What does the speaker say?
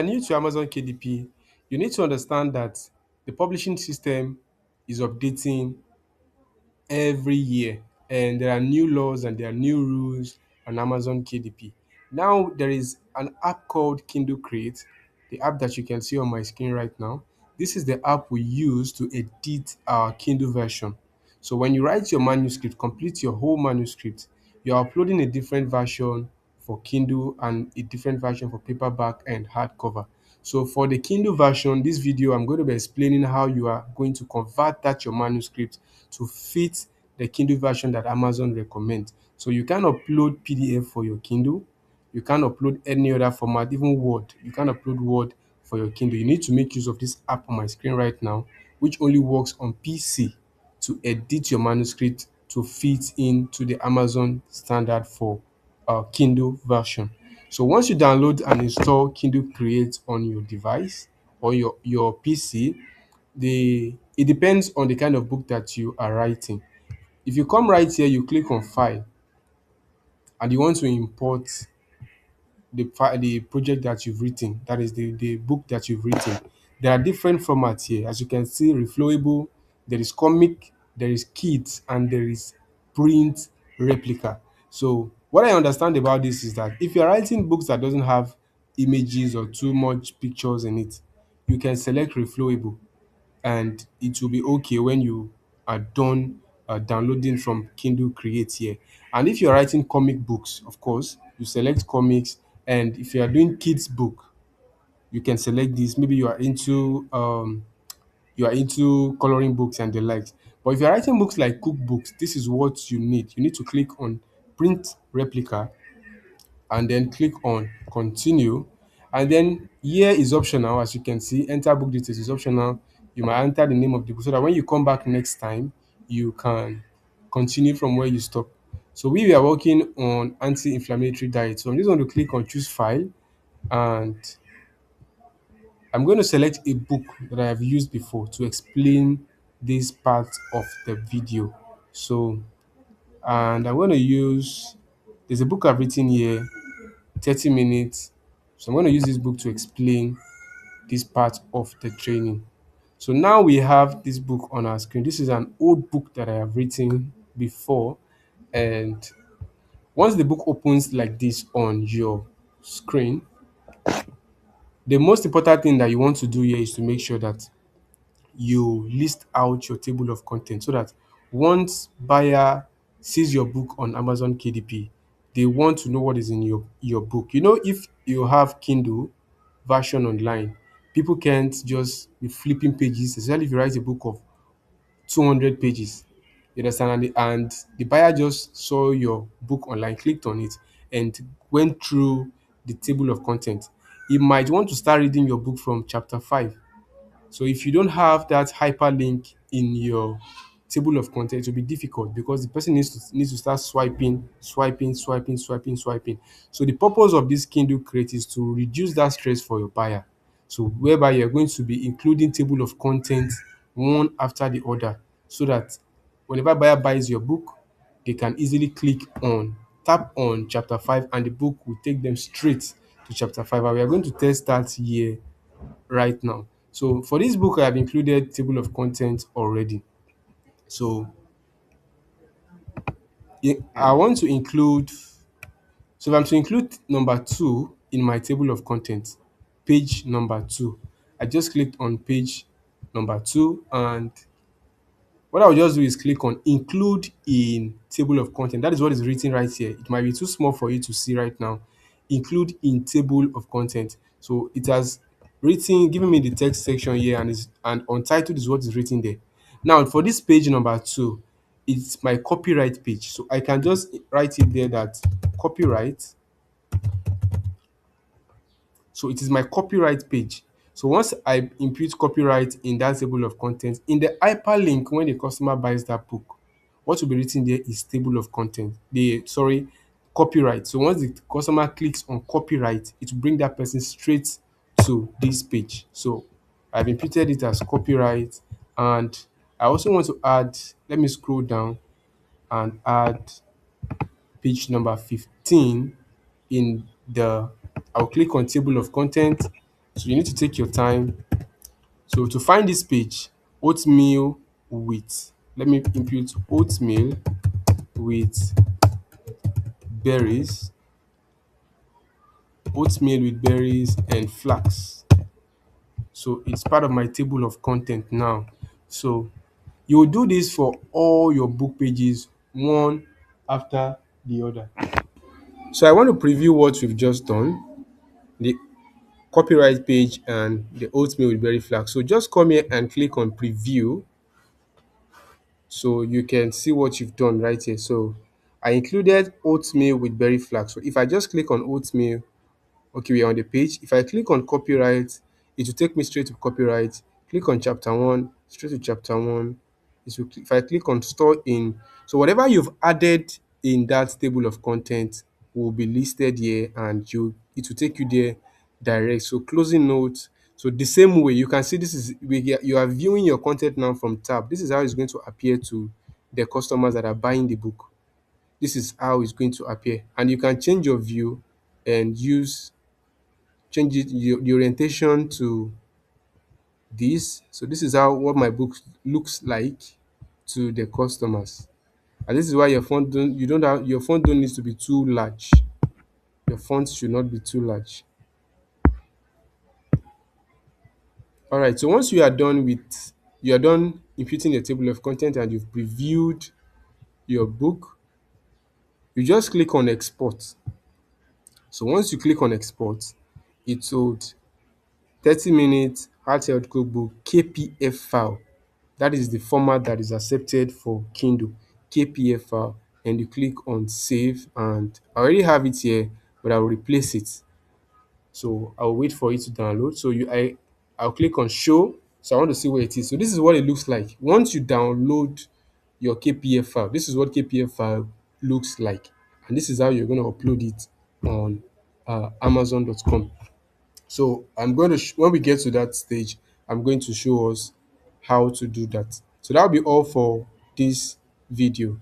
New to Amazon KDP, you need to understand that the publishing system is updating every year, and there are new laws and there are new rules on Amazon KDP. Now there is an app called Kindle Create, the app that you can see on my screen right now. This is the app we use to edit our Kindle version. So when you write your manuscript, complete your whole manuscript, you're uploading a different version for Kindle and a different version for paperback and hardcover. So for the Kindle version, this video I'm going to be explaining how you are going to convert that your manuscript to fit the Kindle version that Amazon recommends. So you can upload PDF for your Kindle, you can upload any other format, even Word. You can upload Word for your Kindle. You need to make use of this app on my screen right now, which only works on PC, to edit your manuscript to fit into the Amazon standard for Kindle version. So once you download and install Kindle Create on your device or your PC, it depends on the kind of book that you are writing. If you come right here, you click on File and you want to import the project that you've written, that is the book that you've written. There are different formats here. As you can see, reflowable, there is comic, there is kids, and there is print replica. So what I understand about this is that if you're writing books that doesn't have images or too much pictures in it, you can select reflowable and it will be okay when you are done downloading from Kindle Create here. And if you're writing comic books, of course, you select comics. And if you are doing kids book, you can select this. Maybe you are into coloring books and the likes. But if you're writing books like cookbooks, this is what you need. You need to click on print replica and then click on continue, and then here is optional. As you can see, enter book details is optional. You might enter the name of the book so that when you come back next time you can continue from where you stop. So we are working on anti-inflammatory diet, so I'm just going to click on choose file, and I'm going to select a book that I have used before to explain this part of the video. So, and I'm going to use, there's a book I've written here, 30 minutes. So I'm going to use this book to explain this part of the training. So now we have this book on our screen. This is an old book that I have written before. And once the book opens like this on your screen, the most important thing that you want to do here is to make sure that you list out your table of content so that once buyer sees your book on Amazon KDP, they want to know what is in your book. You know, if you have Kindle version online, people can't just be flipping pages, especially if you write a book of 200 pages. You understand? And the buyer just saw your book online, clicked on it, and went through the table of content. He might want to start reading your book from chapter 5. So if you don't have that hyperlink in your table of content, it will be difficult because the person needs to start swiping. So the purpose of this Kindle Create is to reduce that stress for your buyer. So whereby you're going to be including table of content one after the other, so that whenever buyer buys your book, they can easily tap on chapter 5, and the book will take them straight to chapter 5. And we are going to test that here right now. So for this book, I have included table of content already. So I want to include, so if I'm to include number 2 in my table of content, page number 2, I just clicked on page number 2, and what I'll just do is click on include in table of content. That is what is written right here. It might be too small for you to see right now. Include in table of content. So it has written, giving me the text section here, and untitled is what is written there. Now for this page number 2, it's my copyright page. So I can just write it there that copyright. So it is my copyright page. So once I impute copyright in that table of contents, in the hyperlink when the customer buys that book, what will be written there is table of content. Copyright. So once the customer clicks on copyright, it will bring that person straight to this page. So I've imputed it as copyright, and I also want to add, let me scroll down and add page number 15 in the, I'll click on table of content, So you need to take your time. So to find this page, oatmeal with, let me input oatmeal with berries, oatmeal with berries and flax. So it's part of my table of content now. So you will do this for all your book pages, one after the other. So I want to preview what we've just done, the copyright page and the oatmeal with berry flax. So just come here and click on preview so you can see what you've done right here. So I included oatmeal with berry flax. So if I just click on oatmeal, okay, we are on the page. If I click on copyright, it will take me straight to copyright. Click on chapter 1, straight to chapter 1. If I click on store in, so whatever you've added in that table of content will be listed here, and it will take you there direct. So closing notes. So the same way you can see, this is you are viewing your content now from tab. This is how it's going to appear to the customers that are buying the book. This is how it's going to appear, and you can change your view and change the orientation to this. So this is how what my book looks like to the customers. And this is why your font don't you don't have your font don't need to be too large. Your font should not be too large. All right, so once you are done imputing your table of content and you've previewed your book, you just click on export. So once you click on export, it would 30 minutes heartfelt cookbook KPF file. That is the format that is accepted for Kindle, KPF file, and you click on save. And I already have it here, but I will replace it. So I'll wait for it to download. So I'll click on show. So I want to see where it is. So this is what it looks like. Once you download your KPF file, this is what KPF file looks like. And this is how you're going to upload it on Amazon.com. So I'm going to when we get to that stage, I'm going to show us how to do that. So that'll be all for this video.